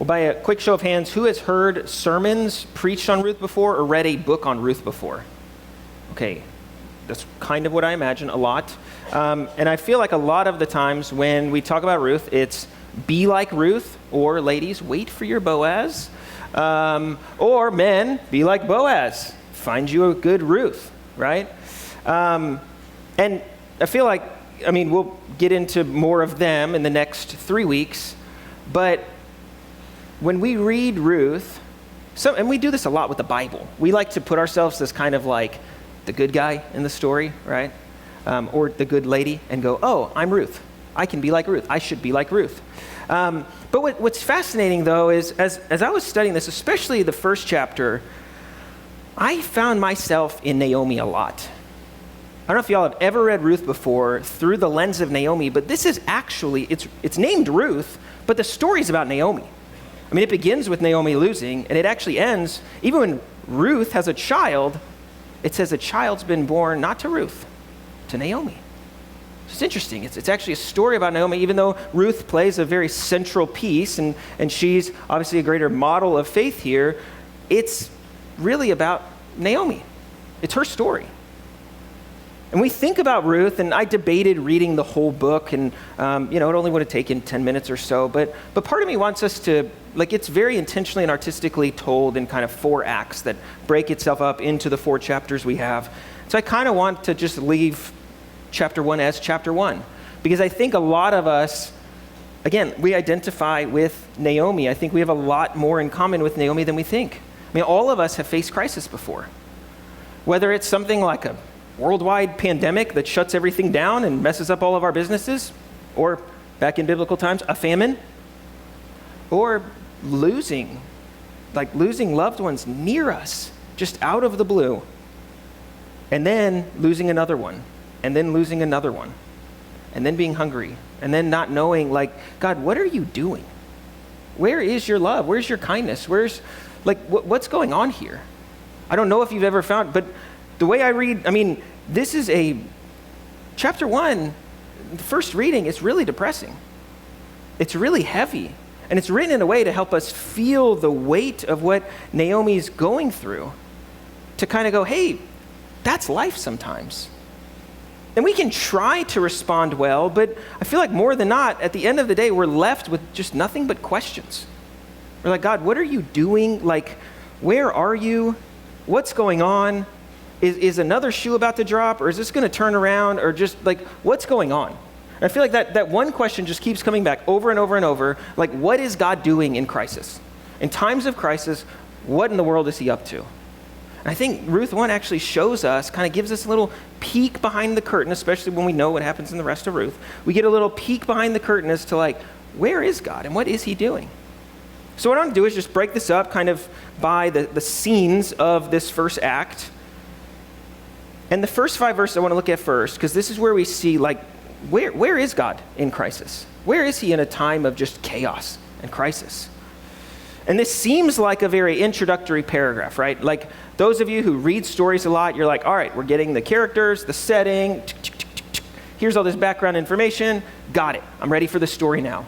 Well, by a quick show of hands, who has heard sermons preached on Ruth before or read a book on Ruth before? Okay, that's kind of what I imagine, a lot. And I feel like a lot of the times when we talk about Ruth, it's be like Ruth, or ladies, wait for your Boaz. Or men, be like Boaz, find you a good Ruth, right? And I feel like, we'll get into more of them in the next 3 weeks, but when we read Ruth, and we do this a lot with the Bible, we like to put ourselves as kind of like the good guy in the story, right? Or the good lady, and go, oh, I'm Ruth. I can be like Ruth. I should be like Ruth. But what's fascinating, though, is as I was studying this, especially the first chapter, I found myself in Naomi a lot. I don't know if y'all have ever read Ruth before through the lens of Naomi, but this is actually, it's named Ruth, but the story's about Naomi. It begins with Naomi losing, and it actually ends, even when Ruth has a child, it says a child's been born not to Ruth, to Naomi. It's interesting. It's actually a story about Naomi, even though Ruth plays a very central piece, and she's obviously a greater model of faith here. It's really about Naomi. It's her story. And we think about Ruth, and I debated reading the whole book, and it only would have taken 10 minutes or so, but part of me wants us to, it's very intentionally and artistically told in kind of 4 acts that break itself up into the 4 chapters we have. So I kind of want to just leave chapter 1 as chapter 1, because I think a lot of us, again, we identify with Naomi. I think we have a lot more in common with Naomi than we think. All of us have faced crisis before, whether it's something like a worldwide pandemic that shuts everything down and messes up all of our businesses, or back in biblical times, a famine, or losing loved ones near us, just out of the blue, and then losing another one, and then losing another one, and then being hungry, and then not knowing, God, what are you doing? Where is your love? Where's your kindness? What's going on here? I don't know if you've ever found, but the way I read, this is chapter 1, the first reading, it's really depressing. It's really heavy. And it's written in a way to help us feel the weight of what Naomi's going through, to kind of go, hey, that's life sometimes. And we can try to respond well, but I feel like more than not, at the end of the day, we're left with just nothing but questions. We're like, God, what are you doing? Where are you? What's going on? Is another shoe about to drop, or is this going to turn around, or just what's going on? And I feel like that one question just keeps coming back over and over and over. What is God doing in crisis? In times of crisis, what in the world is he up to? And I think Ruth 1 actually shows us, kind of gives us a little peek behind the curtain, especially when we know what happens in the rest of Ruth. We get a little peek behind the curtain as to where is God and what is he doing? So what I'm going to do is just break this up kind of by the scenes of this first act. And the first 5 verses I want to look at first, because this is where we see, where is God in crisis? Where is he in a time of just chaos and crisis? And this seems like a very introductory paragraph, right? Those of you who read stories a lot, you're all right, we're getting the characters, the setting, here's all this background information, got it. I'm ready for the story now.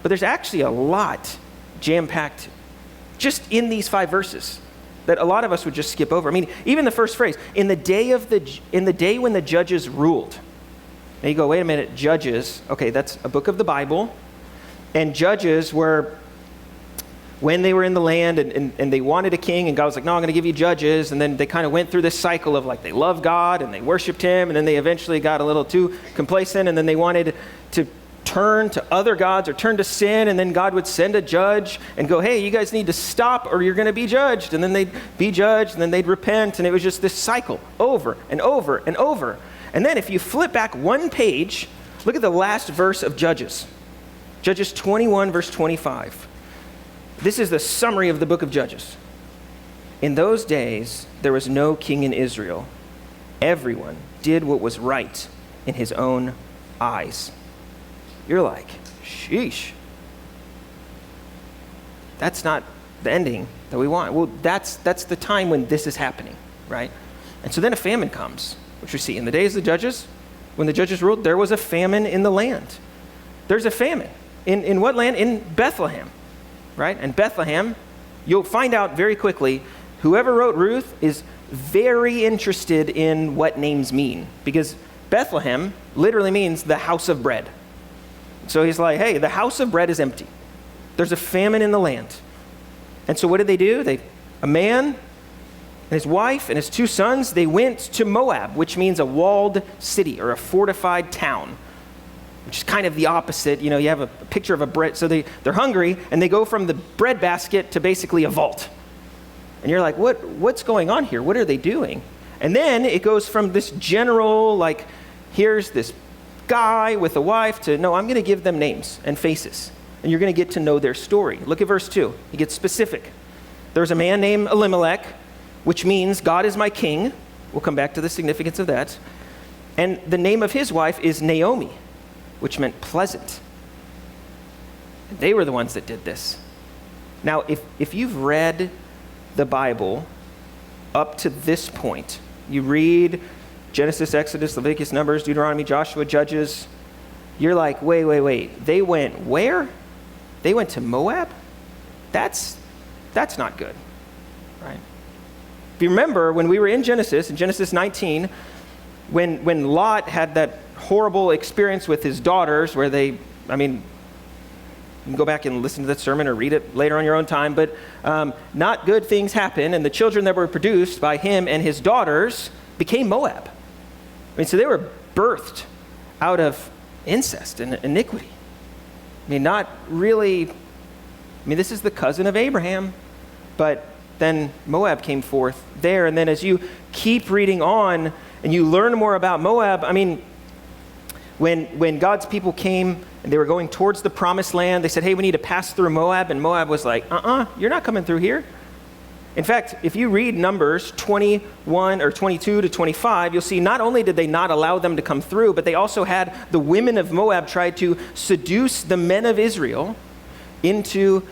But there's actually a lot jam-packed just in these 5 verses that a lot of us would just skip over. Even the first phrase, in the day when the judges ruled. Now you go, wait a minute, Judges, okay, that's a book of the Bible, and Judges were when they were in the land and they wanted a king, and God was like, no, I'm going to give you judges, and then they kind of went through this cycle of they loved God and they worshiped him, and then they eventually got a little too complacent, and then they wanted to turn to other gods or turn to sin, and then God would send a judge and go, hey, you guys need to stop or you're going to be judged. And then they'd be judged, and then they'd repent, and it was just this cycle over and over and over. And then if you flip back 1 page, look at the last verse of Judges. Judges 21, verse 25. This is the summary of the book of Judges. In those days, there was no king in Israel. Everyone did what was right in his own eyes. You're like, sheesh. That's not the ending that we want. Well, that's the time when this is happening, right? And so then a famine comes, which we see in the days of the judges. When the judges ruled, there was a famine in the land. There's a famine. In what land? In Bethlehem. right? And Bethlehem, you'll find out very quickly, whoever wrote Ruth is very interested in what names mean, because Bethlehem literally means the house of bread. So he's like, hey, the house of bread is empty. There's a famine in the land. And so what did they do? A man and his wife and his 2 sons, they went to Moab, which means a walled city or a fortified town, which is kind of the opposite. You know, you have a picture of a bread. So they're hungry, and they go from the bread basket to basically a vault. And you're like, what's going on here? What are they doing? And then it goes from this general, like, here's this guy with a wife to, no, I'm going to give them names and faces. And you're going to get to know their story. Look at verse 2. He gets specific. There's a man named Elimelech, which means God is my king. We'll come back to the significance of that. And the name of his wife is Naomi, which meant pleasant. They were the ones that did this. Now, if you've read the Bible up to this point, you read Genesis, Exodus, Leviticus, Numbers, Deuteronomy, Joshua, Judges, you're like, wait. They went where? They went to Moab? That's not good, right? If you remember, when we were in Genesis 19, when Lot had that horrible experience with his daughters where you can go back and listen to that sermon or read it later on your own time, but not good things happen, and the children that were produced by him and his daughters became Moab. So they were birthed out of incest and iniquity. Not really, this is the cousin of Abraham, but then Moab came forth there, and then as you keep reading on and you learn more about Moab, when God's people came and they were going towards the promised land, they said, hey, we need to pass through Moab, and Moab was like, you're not coming through here. In fact, if you read Numbers 21 or 22 to 25, you'll see not only did they not allow them to come through, but they also had the women of Moab try to seduce the men of Israel into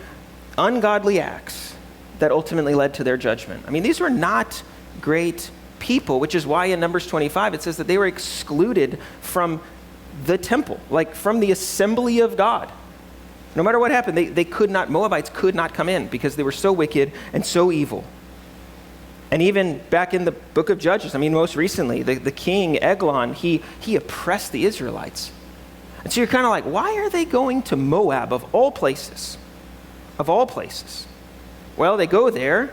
ungodly acts that ultimately led to their judgment. These were not great people, which is why in Numbers 25 it says that they were excluded from the temple, like from the assembly of God. No matter what happened, Moabites could not come in because they were so wicked and so evil. And even back in the book of Judges, most recently, the king Eglon, he oppressed the Israelites. And so you're kind of like, why are they going to Moab of all places? Of all places. Well, they go there,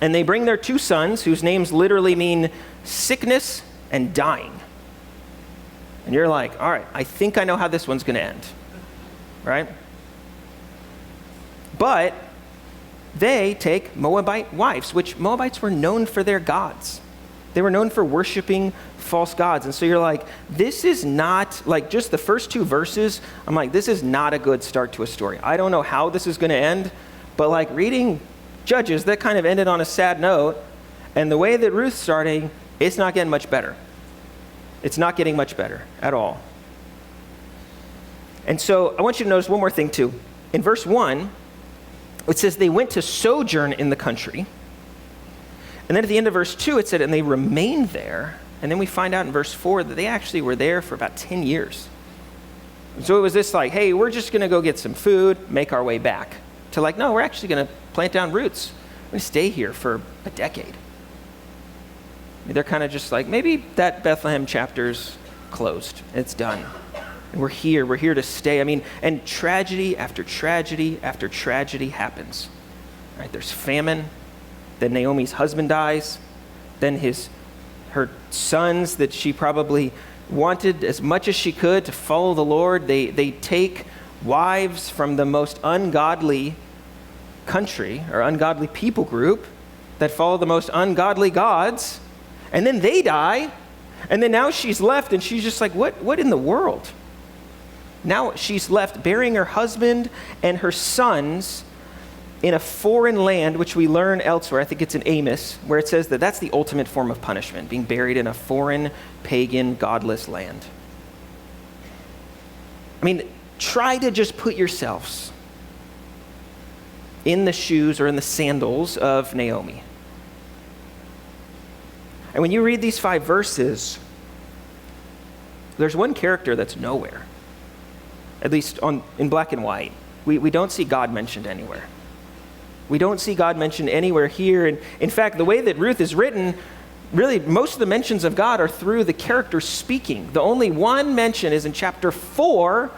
and they bring their 2 sons, whose names literally mean sickness and dying. And you're like, all right, I think I know how this one's going to end. Right? But they take Moabite wives, which Moabites were known for their gods. They were known for worshiping false gods. And so you're like, this is not, like just the first 2 verses, I'm like, this is not a good start to a story. I don't know how this is going to end, but like reading Judges, that kind of ended on a sad note. And the way that Ruth's starting, it's not getting much better. It's not getting much better at all. And so I want you to notice one more thing too. In verse 1, it says they went to sojourn in the country. And then at the end of verse 2, it said, and they remained there. And then we find out in verse 4 that they actually were there for about 10 years. So it was this like, hey, we're just going to go get some food, make our way back. To like, no, we're actually going to plant down roots. We're going to stay here for a decade. They're kind of just like, maybe that Bethlehem chapter's closed. It's done. And we're here to stay. And tragedy after tragedy after tragedy happens. Right? There's famine. Then Naomi's husband dies. Then her sons that she probably wanted as much as she could to follow the Lord, they take wives from the most ungodly country or ungodly people group that follow the most ungodly gods. And then they die. And then now she's left and she's just like, what in the world? Now she's left burying her husband and her sons in a foreign land, which we learn elsewhere. I think it's in Amos, where it says that that's the ultimate form of punishment, being buried in a foreign, pagan, godless land. Try to just put yourselves in the shoes or in the sandals of Naomi. And when you read these 5 verses, there's one character that's nowhere. At least in black and white. we don't see God mentioned anywhere. We don't see God mentioned anywhere here. And in fact, the way that Ruth is written, really most of the mentions of God are through the character speaking. The only one mention is in chapter 4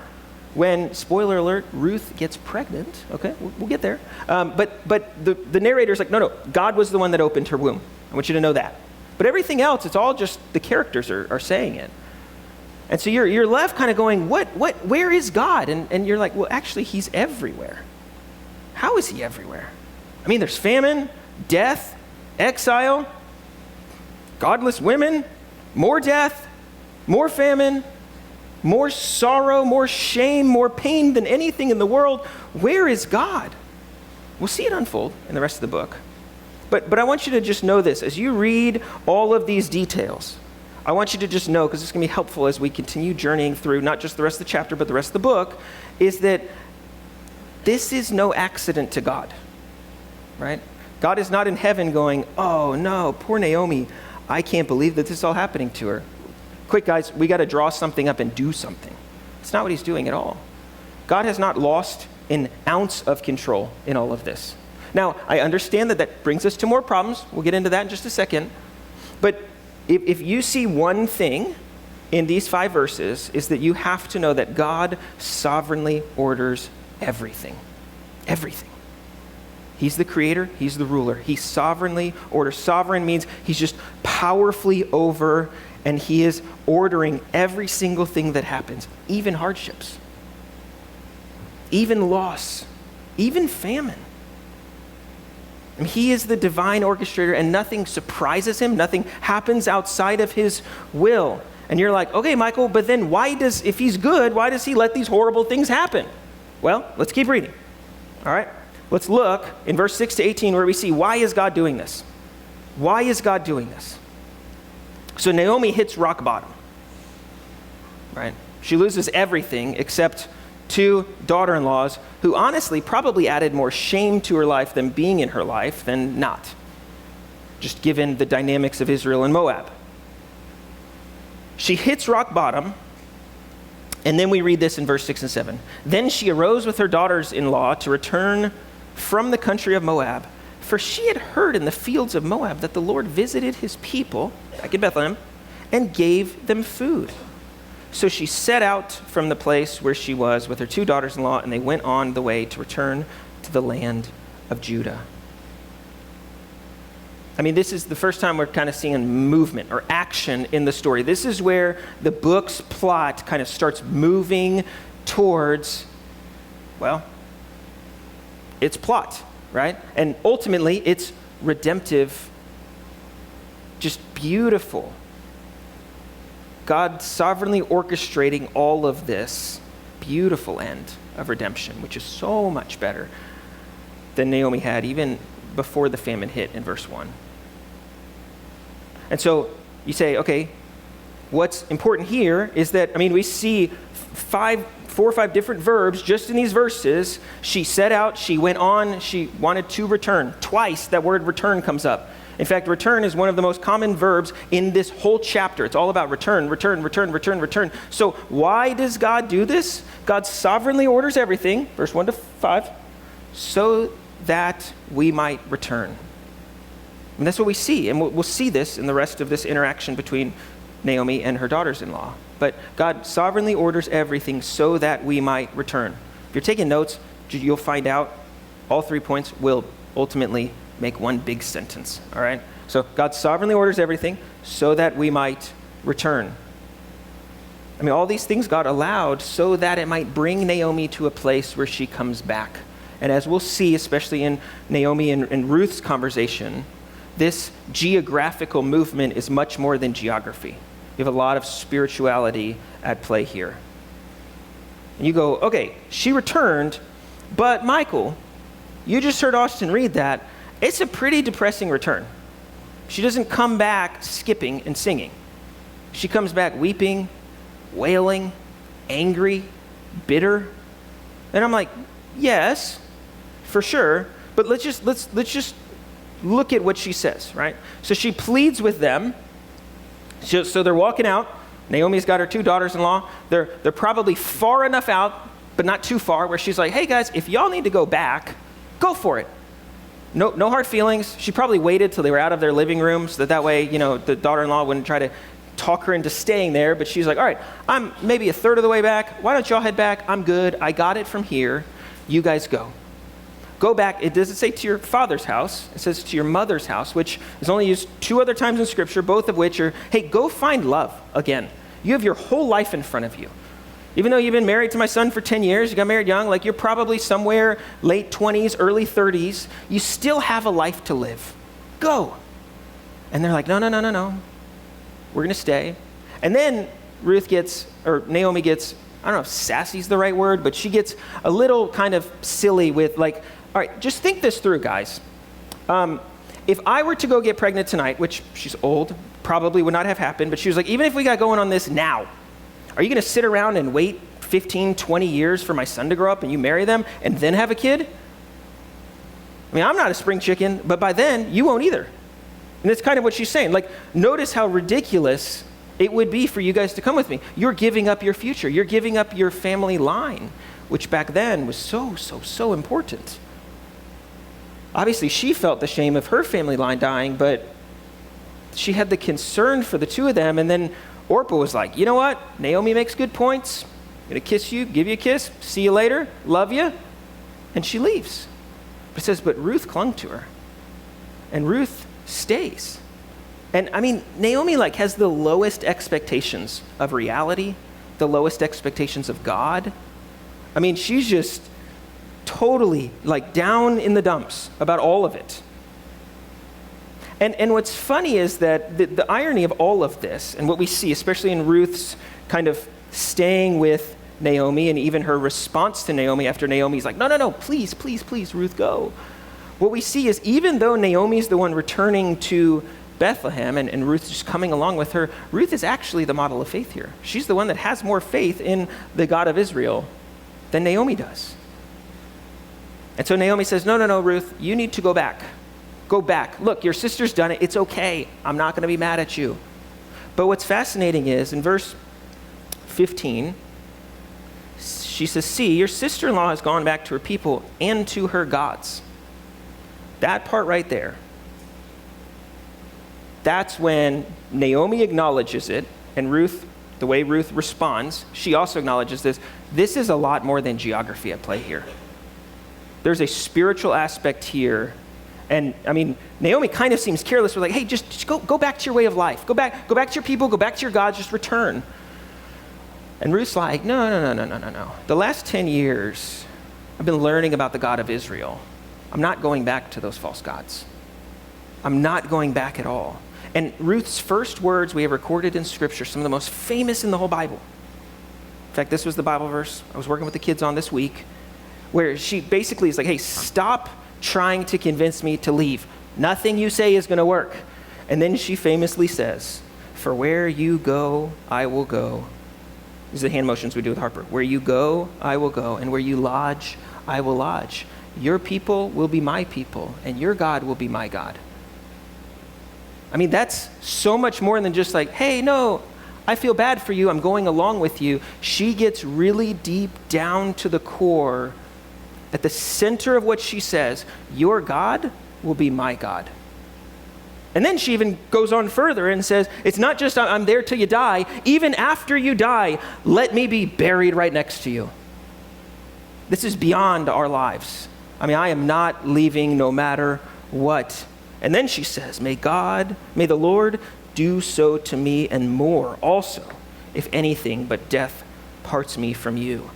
when, spoiler alert, Ruth gets pregnant. Okay, we'll get there. But the narrator's like, no, God was the one that opened her womb. I want you to know that. But everything else, it's all just the characters are saying it. And so you're left kind of going, where is God? And you're like, well, actually, he's everywhere. How is he everywhere? I mean, there's famine, death, exile, godless women, more death, more famine, more sorrow, more shame, more pain than anything in the world. Where is God? We'll see it unfold in the rest of the book. But I want you to just know this. As you read all of these details, I want you to just know, because it's going to be helpful as we continue journeying through not just the rest of the chapter, but the rest of the book, is that this is no accident to God, right? God is not in heaven going, oh no, poor Naomi, I can't believe that this is all happening to her. Quick, guys, we got to draw something up and do something. It's not what he's doing at all. God has not lost an ounce of control in all of this. Now, I understand that brings us to more problems. We'll get into that in just a second. But if you see one thing in these 5 verses, is that you have to know that God sovereignly orders everything. Everything. He's the creator. He's the ruler. He sovereignly orders. Sovereign means he's just powerfully over, and he is ordering every single thing that happens, even hardships, even loss, even famine. And he is the divine orchestrator, and nothing surprises him. Nothing happens outside of his will. And you're like, okay, Michael, but then if he's good, why does he let these horrible things happen? Well, let's keep reading. All right? Let's look in verse 6 to 18 where we see, why is God doing this? Why is God doing this? So Naomi hits rock bottom, right? She loses everything except 2 daughter-in-laws who honestly probably added more shame to her life than being in her life than not, just given the dynamics of Israel and Moab. She hits rock bottom, and then we read this in verse 6 and 7. Then she arose with her daughters-in-law to return from the country of Moab, for she had heard in the fields of Moab that the Lord visited his people back in Bethlehem and gave them food. So she set out from the place where she was with her 2 daughters-in-law, and they went on the way to return to the land of Judah. I mean, this is the first time we're kind of seeing movement or action in the story. This is where the book's plot kind of starts moving towards, well, its plot, right? And ultimately, it's redemptive, just beautiful. God sovereignly orchestrating all of this beautiful end of redemption, which is so much better than Naomi had even before the famine hit in verse 1. And so you say, okay, what's important here is that, I mean, we see 4 or 5 different verbs just in these verses. She set out, she went on, she wanted to return. Twice that word return comes up. In fact, return is one of the most common verbs in this whole chapter. It's all about return, return, return, return, return. So why does God do this? God sovereignly orders everything, verse 1 to 5, so that we might return. And that's what we see. And we'll see this in the rest of this interaction between Naomi and her daughters-in-law. But God sovereignly orders everything so that we might return. If you're taking notes, you'll find out all 3 points will ultimately make one big sentence, all right? So God sovereignly orders everything so that we might return. I mean, all these things God allowed so that it might bring Naomi to a place where she comes back. And as we'll see, especially in Naomi and Ruth's conversation, this geographical movement is much more than geography. You have a lot of spirituality at play here. And you go, okay, she returned, but Michael, you just heard Austin read that. It's a pretty depressing return. She doesn't come back skipping and singing. She comes back weeping, wailing, angry, bitter. And I'm like, yes, for sure. But let's just look at what she says, right? So she pleads with them. So they're walking out. Naomi's got her 2 daughters-in-law. They're probably far enough out but not too far, where she's like, hey guys, if y'all need to go back, go for it. No hard feelings. She probably waited till they were out of their living room so that way, the daughter-in-law wouldn't try to talk her into staying there. But she's like, all right, I'm maybe a third of the way back. Why don't y'all head back? I'm good. I got it from here. You guys go. Go back. It doesn't say to your father's house. It says to your mother's house, which is only used 2 other times in Scripture, both of which are, hey, go find love again. You have your whole life in front of you. Even though you've been married to my son for 10 years, you got married young, like you're probably somewhere late 20s, early 30s, you still have a life to live. Go. And they're like, no. We're going to stay. And then Naomi gets, I don't know if sassy's the right word, but she gets a little kind of silly with like, all right, just think this through, guys. If I were to go get pregnant tonight, which she's old, probably would not have happened, but she was like, even if we got going on this now, are you going to sit around and wait 15, 20 years for my son to grow up and you marry them and then have a kid? I mean, I'm not a spring chicken, but by then you won't either. And that's kind of what she's saying. Like, notice how ridiculous it would be for you guys to come with me. You're giving up your future. You're giving up your family line, which back then was so important. Obviously, she felt the shame of her family line dying, but she had the concern for the two of them. And then Orpah was like, you know what? Naomi makes good points. I'm going to kiss you, give you a kiss, see you later, love you. And she leaves. It says, but Ruth clung to her. And Ruth stays. And I mean, Naomi has the lowest expectations of reality, the lowest expectations of God. I mean, she's just totally down in the dumps about all of it. And what's funny is that the irony of all of this, and what we see, especially in Ruth's kind of staying with Naomi, and even her response to Naomi after Naomi's like, no, please, Ruth, go. What we see is even though Naomi's the one returning to Bethlehem and Ruth's just coming along with her, Ruth is actually the model of faith here. She's the one that has more faith in the God of Israel than Naomi does. And so Naomi says, no, Ruth, you need to go back. Go back. Look, your sister's done it. It's okay. I'm not going to be mad at you. But what's fascinating is in verse 15, she says, see, your sister-in-law has gone back to her people and to her gods. That part right there. That's when Naomi acknowledges it, and Ruth, the way Ruth responds, she also acknowledges this. This is a lot more than geography at play here. There's a spiritual aspect here. And I mean, Naomi kind of seems careless. We're like, hey, just go back to your way of life. Go back to your people, go back to your gods, just return. And Ruth's like, no. The last 10 years, I've been learning about the God of Israel. I'm not going back to those false gods. I'm not going back at all. And Ruth's first words we have recorded in Scripture, some of the most famous in the whole Bible. In fact, this was the Bible verse I was working with the kids on this week, where she basically is like, hey, stop trying to convince me to leave. Nothing you say is going to work. And then she famously says, for where you go, I will go. These are the hand motions we do with Harper. Where you go, I will go. And where you lodge, I will lodge. Your people will be my people, and your God will be my God. I mean, that's so much more than just like, hey, no, I feel bad for you. I'm going along with you. She gets really deep down to the core. At the center of what she says, your God will be my God. And then she even goes on further and says, it's not just I'm there till you die. Even after you die, let me be buried right next to you. This is beyond our lives. I mean, I am not leaving no matter what. And then she says, may the Lord do so to me and more also, if anything but death parts me from you.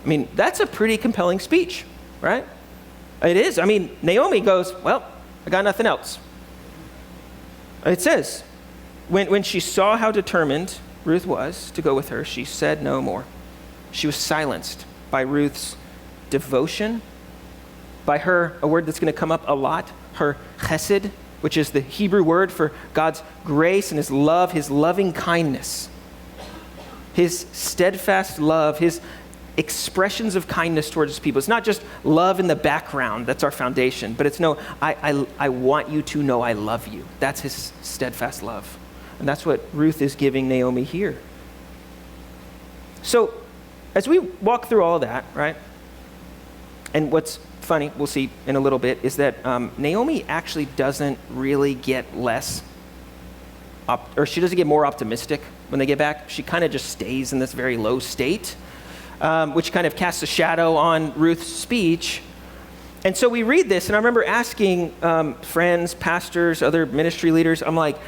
I mean, that's a pretty compelling speech, right? It is. I mean, Naomi goes, well, I got nothing else. It says, when she saw how determined Ruth was to go with her, she said no more. She was silenced by Ruth's devotion, by her, a word that's going to come up a lot, her chesed, which is the Hebrew word for God's grace and his love, his loving kindness, his steadfast love, his expressions of kindness towards his people. It's not just love in the background, that's our foundation, but it's no, I want you to know I love you. That's his steadfast love. And that's what Ruth is giving Naomi here. So as we walk through all of that, right? And what's funny, we'll see in a little bit, is that Naomi actually doesn't really get less, or she doesn't get more optimistic when they get back. She kind of just stays in this very low state, which kind of casts a shadow on Ruth's speech. And so we read this, and I remember asking friends, pastors, other ministry leaders, I'm like,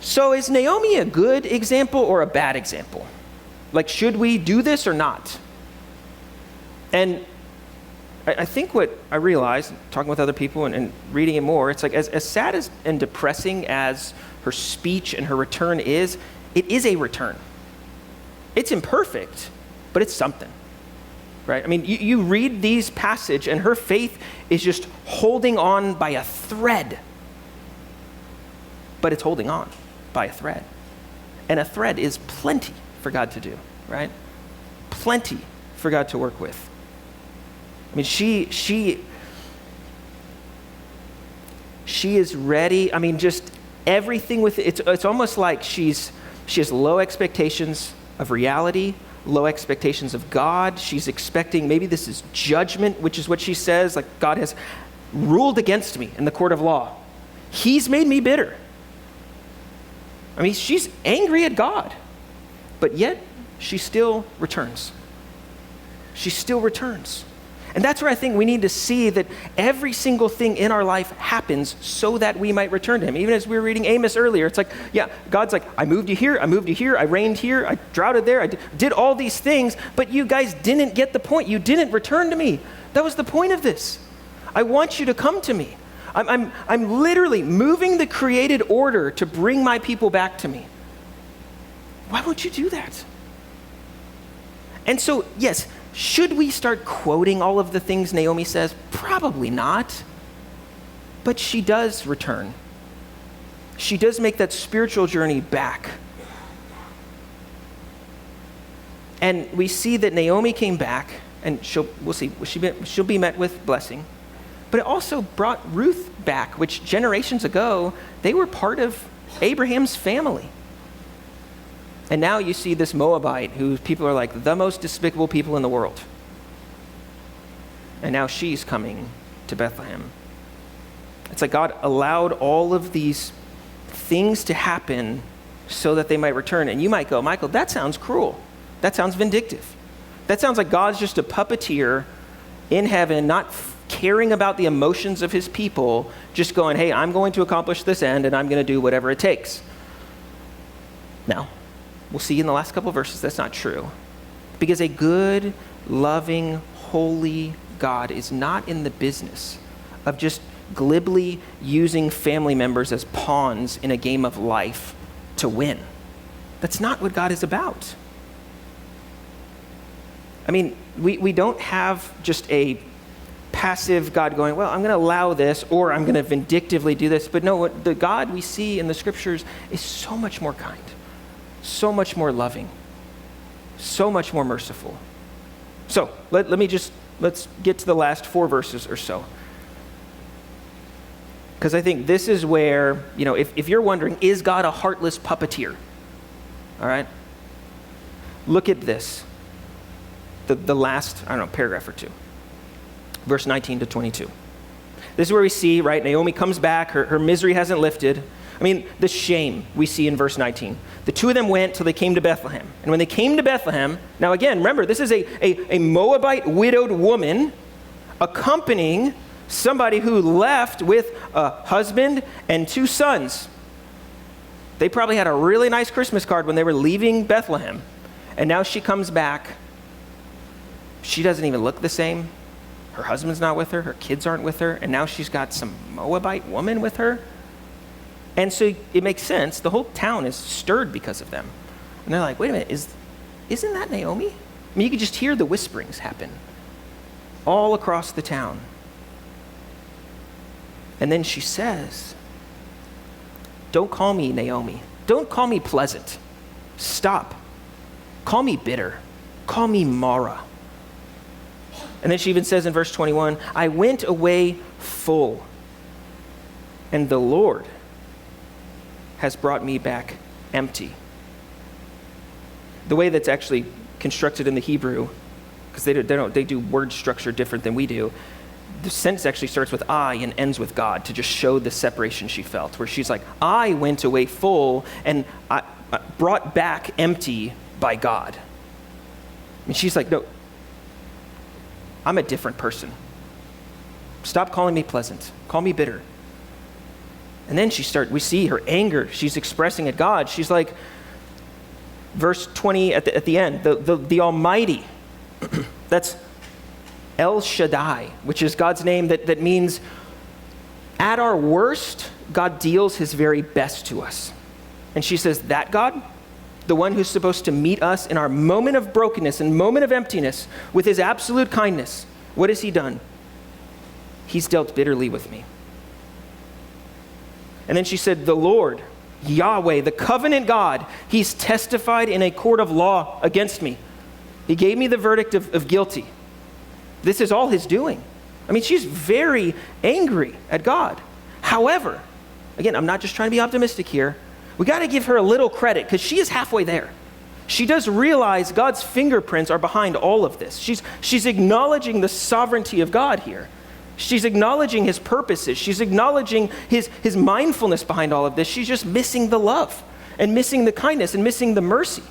so is Naomi a good example or a bad example? Like, should we do this or not? And I think what I realized, talking with other people and reading it more, it's like as sad as and depressing as her speech and her return is, it is a return. It's imperfect, but it's something, right? I mean, you read these passage and her faith is just holding on by a thread, but it's holding on by a thread. And a thread is plenty for God to do, right? Plenty for God to work with. I mean, she is ready. I mean, just everything with it. It's almost like she has low expectations of reality, low expectations of God. She's expecting maybe this is judgment, which is what she says, like God has ruled against me in the court of law. He's made me bitter. I mean, she's angry at God, but yet she still returns. She still returns. And that's where I think we need to see that every single thing in our life happens so that we might return to him. Even as we were reading Amos earlier, it's like, yeah, God's like, I moved you here, I reigned here, I droughted there, I did all these things, but you guys didn't get the point. You didn't return to me. That was the point of this. I want you to come to me. I'm literally moving the created order to bring my people back to me. Why won't you do that? And so, yes, should we start quoting all of the things Naomi says? Probably not. But she does return. She does make that spiritual journey back. And we see that Naomi came back, and we'll see, she'll be met with blessing. But it also brought Ruth back, which generations ago, they were part of Abraham's family. And now you see this Moabite who people are like the most despicable people in the world. And now she's coming to Bethlehem. It's like God allowed all of these things to happen so that they might return. And you might go, Michael, that sounds cruel. That sounds vindictive. That sounds like God's just a puppeteer in heaven, not caring about the emotions of his people, just going, hey, I'm going to accomplish this end and I'm going to do whatever it takes. Now, we'll see in the last couple of verses that's not true. Because a good, loving, holy God is not in the business of just glibly using family members as pawns in a game of life to win. That's not what God is about. I mean, we don't have just a passive God going, well, I'm going to allow this or I'm going to vindictively do this. But no, what the God we see in the scriptures is so much more kind, so much more loving, so much more merciful. So let's get to the last 4 verses or so. Because I think this is where, if you're wondering, is God a heartless puppeteer? All right? Look at this. The last, paragraph or 2. Verse 19 to 22. This is where we see, right, Naomi comes back, her misery hasn't lifted. I mean, the shame we see in verse 19. The 2 of them went till they came to Bethlehem. And when they came to Bethlehem, now again, remember, this is a Moabite widowed woman accompanying somebody who left with a husband and 2 sons. They probably had a really nice Christmas card when they were leaving Bethlehem. And now she comes back. She doesn't even look the same. Her husband's not with her. Her kids aren't with her. And now she's got some Moabite woman with her. And so it makes sense. The whole town is stirred because of them. And they're like, wait a minute, isn't that Naomi? I mean, you could just hear the whisperings happen all across the town. And then she says, don't call me Naomi. Don't call me pleasant. Stop. Call me bitter. Call me Mara. And then she even says in verse 21, I went away full, and the Lord has brought me back empty. The way that's actually constructed in the Hebrew, because they do word structure different than we do. The sentence actually starts with I and ends with God to just show the separation she felt, where she's like, I went away full and I brought back empty by God. And she's like, no, I'm a different person. Stop calling me pleasant. Call me bitter. And then we see her anger. She's expressing at God. She's like, verse 20 at the end, the Almighty. That's El Shaddai, which is God's name that means at our worst, God deals his very best to us. And she says, that God, the one who's supposed to meet us in our moment of brokenness and moment of emptiness with his absolute kindness, what has he done? He's dealt bitterly with me. And then she said, the Lord, Yahweh, the covenant God, he's testified in a court of law against me. He gave me the verdict of guilty. This is all his doing. I mean, she's very angry at God. However, again, I'm not just trying to be optimistic here. We got to give her a little credit because she is halfway there. She does realize God's fingerprints are behind all of this. She's acknowledging the sovereignty of God here. She's acknowledging his purposes. She's acknowledging his mindfulness behind all of this. She's just missing the love and missing the kindness and missing the mercy.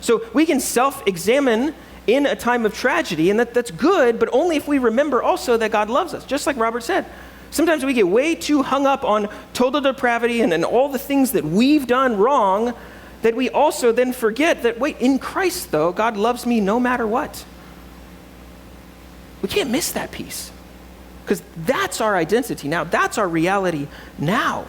So we can self-examine in a time of tragedy, and that's good, but only if we remember also that God loves us, just like Robert said. Sometimes we get way too hung up on total depravity and all the things that we've done wrong that we also then forget that, wait, in Christ, though, God loves me no matter what. We can't miss that piece. Because that's our identity now. That's our reality now.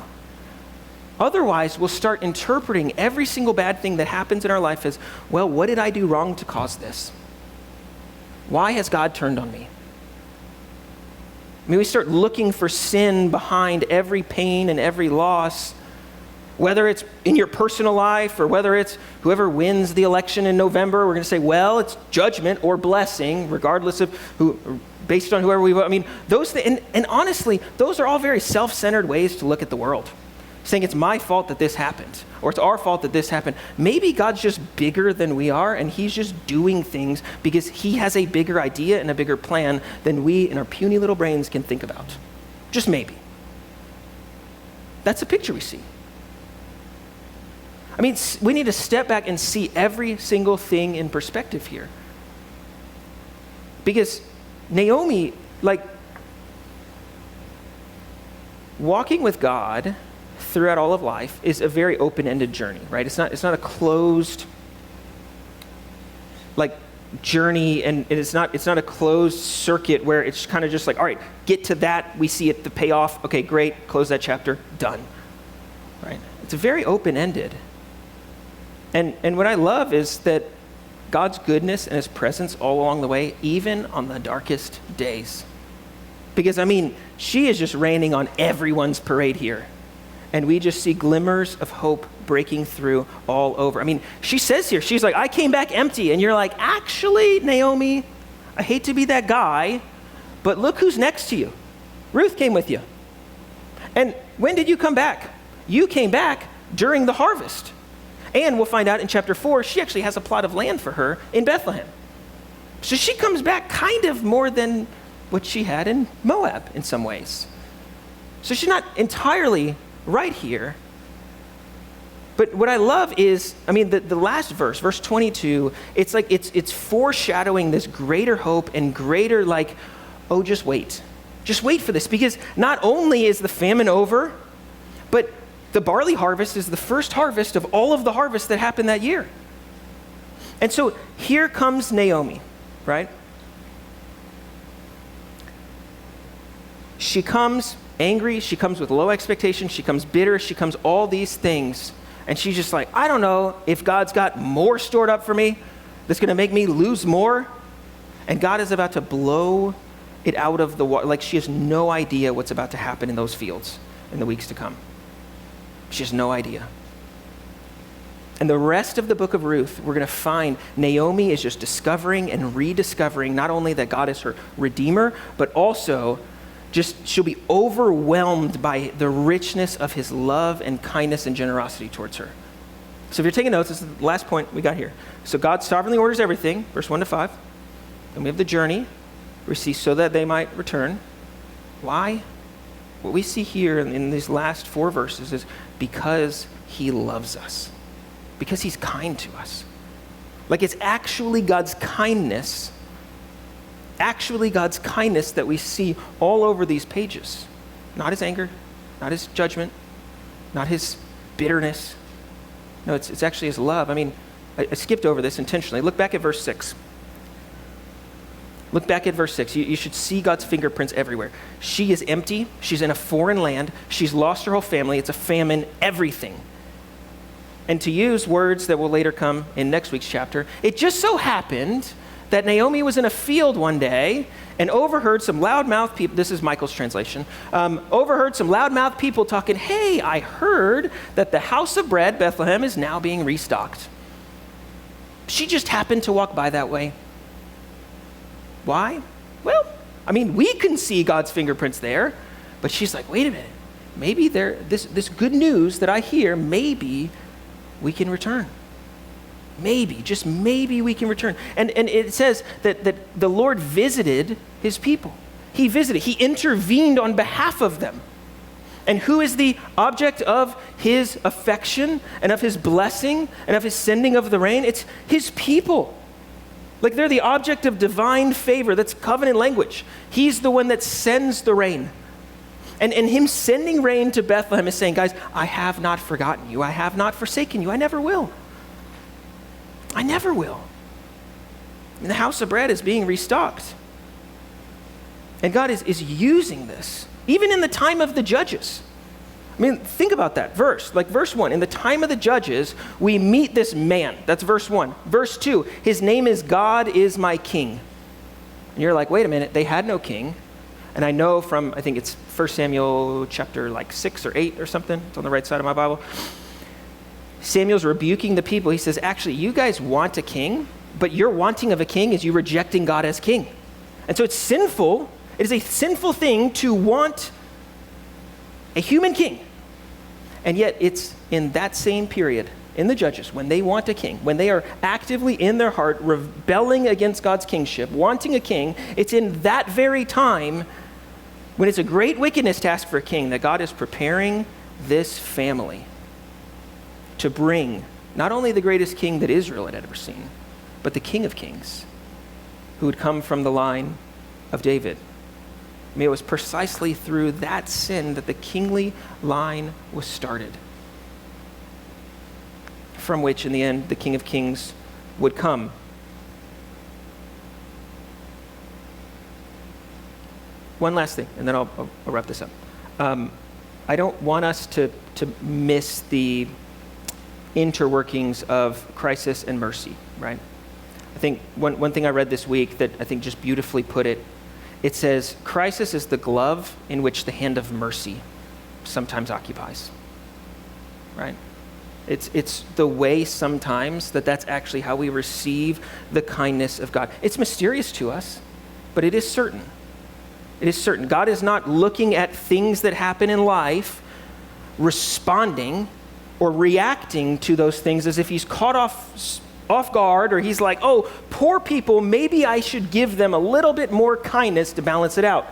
Otherwise, we'll start interpreting every single bad thing that happens in our life as, well, what did I do wrong to cause this? Why has God turned on me? I mean, we start looking for sin behind every pain and every loss, whether it's in your personal life or whether it's whoever wins the election in November. We're going to say, well, it's judgment or blessing, regardless of who, based on whoever we vote. I mean, those things, and honestly, those are all very self-centered ways to look at the world. Saying it's my fault that this happened, or it's our fault that this happened. Maybe God's just bigger than we are, and he's just doing things because he has a bigger idea and a bigger plan than we in our puny little brains can think about. Just maybe. That's a picture we see. I mean, we need to step back and see every single thing in perspective here. Because Naomi, like, walking with God throughout all of life is a very open-ended journey, right? It's not a closed, like, journey, and it's not a closed circuit where it's kind of just like, all right, get to that, we see it, the payoff, okay, great, close that chapter, done, right? It's very open-ended. And what I love is that God's goodness and his presence all along the way, even on the darkest days. Because, I mean, she is just raining on everyone's parade here. And we just see glimmers of hope breaking through all over. I mean, she says here, she's like, I came back empty. And you're like, actually, Naomi, I hate to be that guy, but look who's next to you. Ruth came with you. And when did you come back? You came back during the harvest. And we'll find out in chapter 4, she actually has a plot of land for her in Bethlehem. So she comes back kind of more than what she had in Moab in some ways. So she's not entirely right here. But what I love is, I mean, the last verse 22, it's like it's foreshadowing this greater hope and greater like, oh, just wait. Just wait for this, because not only is the famine over, but the barley harvest is the first harvest of all of the harvests that happened that year. And so here comes Naomi, right? She comes angry, she comes with low expectations, she comes bitter, she comes all these things. And she's just like, I don't know if God's got more stored up for me that's going to make me lose more. And God is about to blow it out of the water. Like, she has no idea what's about to happen in those fields in the weeks to come. She has no idea. And the rest of the book of Ruth, we're going to find Naomi is just discovering and rediscovering not only that God is her redeemer, but also just she'll be overwhelmed by the richness of his love and kindness and generosity towards her. So if you're taking notes, this is the last point we got here. So God sovereignly orders everything, verse 1 to 5. Then we have the journey. We see so that they might return. Why? What we see here in these last 4 verses is because he loves us. Because he's kind to us. Like it's actually God's kindness that we see all over these pages. Not his anger, not his judgment, not his bitterness. No, it's actually his love. I mean, I skipped over this intentionally. Look back at verse 6. Look back at verse 6. You should see God's fingerprints everywhere. She is empty. She's in a foreign land. She's lost her whole family. It's a famine, everything. And to use words that will later come in next week's chapter, it just so happened that Naomi was in a field one day and overheard some loudmouth people, this is Michael's translation, overheard some loudmouth people talking, hey, I heard that the house of bread, Bethlehem, is now being restocked. She just happened to walk by that way. Why? Well, I mean, we can see God's fingerprints there, but she's like, wait a minute, maybe this good news that I hear, maybe we can return. Maybe, just maybe we can return. And it says that the Lord visited his people. He visited, he intervened on behalf of them. And who is the object of his affection and of his blessing and of his sending of the rain? It's his people. Like they're the object of divine favor. That's covenant language. He's the one that sends the rain. And him sending rain to Bethlehem is saying, guys, I have not forgotten you. I have not forsaken you. I never will. I never will. And the house of bread is being restocked. And God is using this, even in the time of the judges. I mean, think about that verse, like verse 1. In the time of the judges, we meet this man. That's verse 1. Verse 2, his name is God is my king. And you're like, wait a minute, they had no king. And I know from, I think it's 1 Samuel chapter 6 or 8 or something. It's on the right side of my Bible. Samuel's rebuking the people. He says, actually, you guys want a king, but your wanting of a king is you rejecting God as king. And so it's sinful. It is a sinful thing to want a human king. And yet it's in that same period, in the Judges, when they want a king, when they are actively in their heart rebelling against God's kingship, wanting a king, it's in that very time when it's a great wickedness to ask for a king that God is preparing this family to bring not only the greatest king that Israel had ever seen, but the King of Kings, who would come from the line of David. I mean, it was precisely through that sin that the kingly line was started, from which, in the end, the King of Kings would come. One last thing, and then I'll wrap this up. I don't want us to miss the interworkings of crisis and mercy, right? I think one thing I read this week that I think just beautifully put it, it says, crisis is the glove in which the hand of mercy sometimes occupies, right? It's the way sometimes that's actually how we receive the kindness of God. It's mysterious to us, but it is certain. It is certain. God is not looking at things that happen in life, responding or reacting to those things as if he's caught off guard, or he's like, oh, poor people, maybe I should give them a little bit more kindness to balance it out.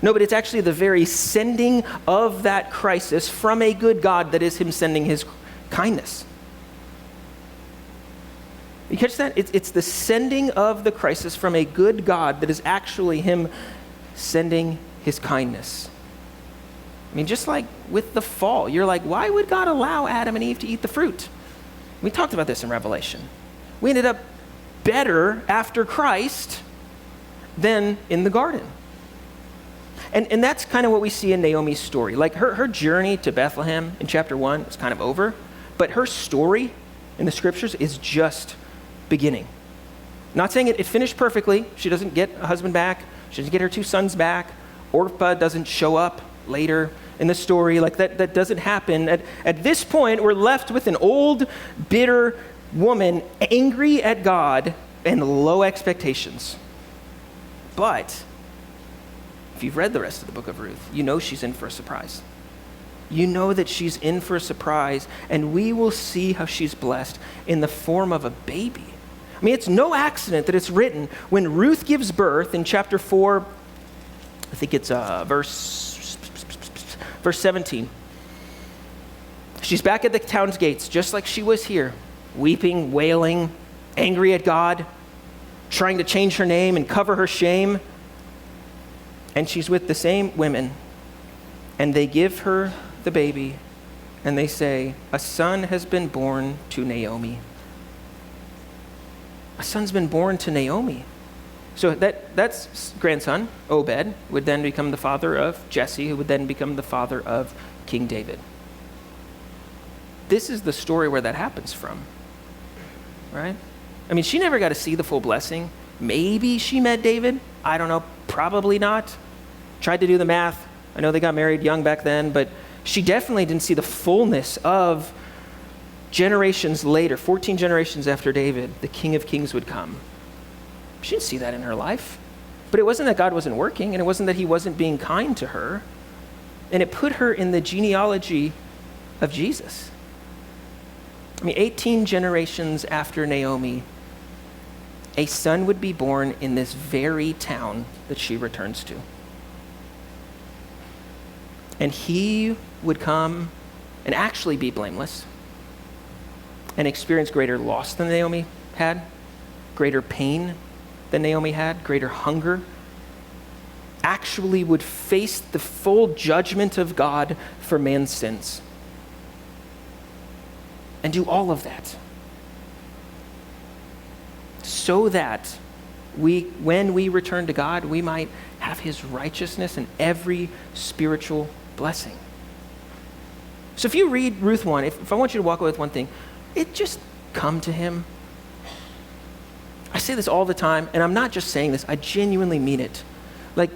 No, but it's actually the very sending of that crisis from a good God that is him sending his kindness. You catch that? It's the sending of the crisis from a good God that is actually him sending his kindness. I mean, just like with the fall, you're like, why would God allow Adam and Eve to eat the fruit? We talked about this in Revelation. We ended up better after Christ than in the garden. And that's kind of what we see in Naomi's story. Like her journey to Bethlehem in chapter 1 is kind of over, but her story in the scriptures is just beginning. Not saying it finished perfectly. She doesn't get a husband back. She doesn't get her 2 sons back. Orpah doesn't show up later in the story. Like that doesn't happen. At this point, we're left with an old, bitter woman angry at God and low expectations. But if you've read the rest of the book of Ruth, you know she's in for a surprise. You know that she's in for a surprise, and we will see how she's blessed in the form of a baby. I mean, it's no accident that it's written when Ruth gives birth in chapter 4, I think it's verse 17. She's back at the town's gates, just like she was here, weeping, wailing, angry at God, trying to change her name and cover her shame. And she's with the same women, and they give her the baby, and they say, a son has been born to Naomi. A son's been born to Naomi. So that's grandson, Obed, would then become the father of Jesse, who would then become the father of King David. This is the story where that happens from, right? I mean, she never got to see the full blessing. Maybe she met David. I don't know. Probably not. Tried to do the math. I know they got married young back then, but she definitely didn't see the fullness of generations later, 14 generations after David, the King of Kings would come. She didn't see that in her life. But it wasn't that God wasn't working, and it wasn't that he wasn't being kind to her. And it put her in the genealogy of Jesus. I mean, 18 generations after Naomi, a son would be born in this very town that she returns to. And he would come and actually be blameless and experience greater loss than Naomi had, greater pain than Naomi had, greater hunger, actually would face the full judgment of God for man's sins. And do all of that so that when we return to God, we might have his righteousness and every spiritual blessing. So if you read Ruth 1, if I want you to walk away with one thing, just come to him. I say this all the time, and I'm not just saying this, I genuinely mean it. Like,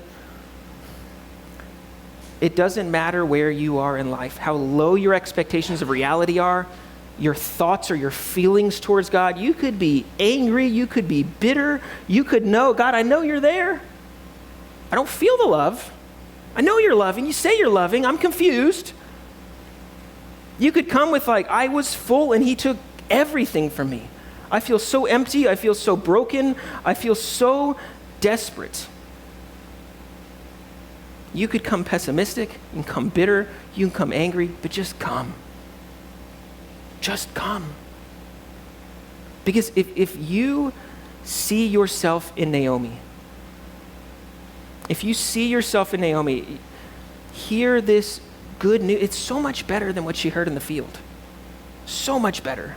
it doesn't matter where you are in life, how low your expectations of reality are, your thoughts or your feelings towards God. You could be angry, you could be bitter, you could know, God, I know you're there. I don't feel the love. I know you're loving, you say you're loving, I'm confused. You could come with like, I was full and he took everything from me. I feel so empty, I feel so broken, I feel so desperate. You could come pessimistic, you can come bitter, you can come angry, but just come. Just come. Because if you see yourself in Naomi, hear this good news. It's so much better than what she heard in the field. So much better.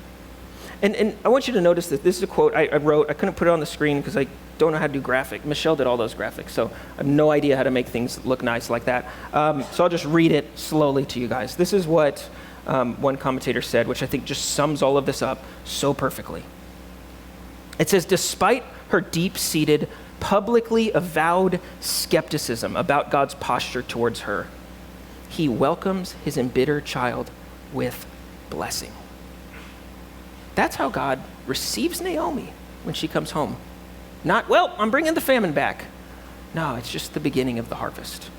And I want you to notice that this is a quote I wrote. I couldn't put it on the screen because I don't know how to do graphic. Michelle did all those graphics, so I have no idea how to make things look nice like that. So I'll just read it slowly to you guys. This is what one commentator said, which I think just sums all of this up so perfectly. It says, despite her deep-seated, publicly avowed skepticism about God's posture towards her, he welcomes his embittered child with blessing. That's how God receives Naomi when she comes home. Not, well, I'm bringing the famine back. No, it's just the beginning of the harvest.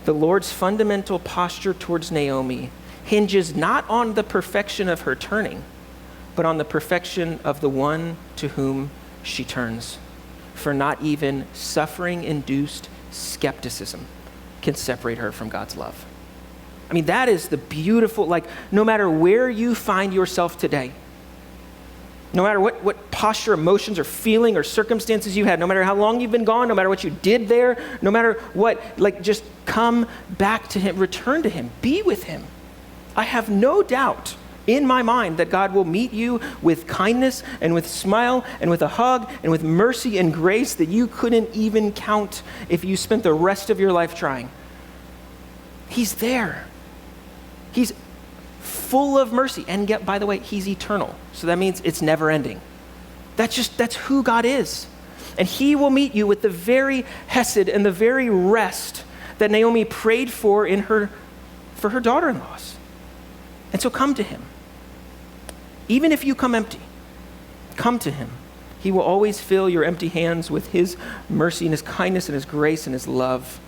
The Lord's fundamental posture towards Naomi hinges not on the perfection of her turning, but on the perfection of the one to whom she turns. For not even suffering-induced skepticism can separate her from God's love. I mean, that is the beautiful, like, no matter where you find yourself today, no matter what posture, emotions, or feeling, or circumstances you had, no matter how long you've been gone, no matter what you did there, no matter what, like, just come back to him, return to him, be with him. I have no doubt in my mind that God will meet you with kindness and with smile and with a hug and with mercy and grace that you couldn't even count if you spent the rest of your life trying. He's there. He's full of mercy. And yet, by the way, he's eternal. So that means it's never ending. That's who God is. And he will meet you with the very hesed and the very rest that Naomi prayed for for her daughter-in-laws. And so come to him. Even if you come empty, come to him. He will always fill your empty hands with his mercy and his kindness and his grace and his love.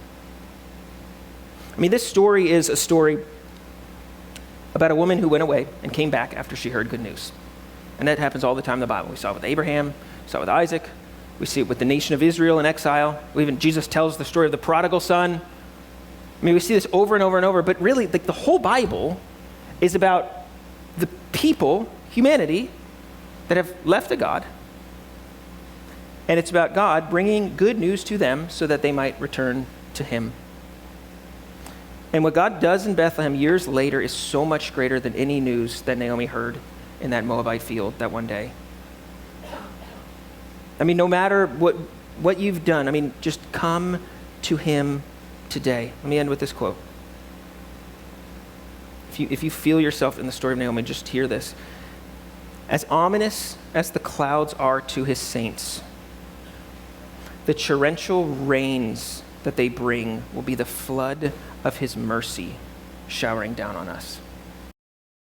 I mean, this story is a story about a woman who went away and came back after she heard good news. And that happens all the time in the Bible. We saw it with Abraham, we saw it with Isaac, we see it with the nation of Israel in exile. Even Jesus tells the story of the prodigal son. I mean, we see this over and over and over, but really, the whole Bible is about the people, humanity, that have left the God. And it's about God bringing good news to them so that they might return to him. And what God does in Bethlehem years later is so much greater than any news that Naomi heard in that Moabite field that one day. I mean, no matter what you've done, I mean, just come to him today. Let me end with this quote. If you feel yourself in the story of Naomi, just hear this. As ominous as the clouds are to his saints, the torrential rains that they bring will be the flood of his mercy showering down on us.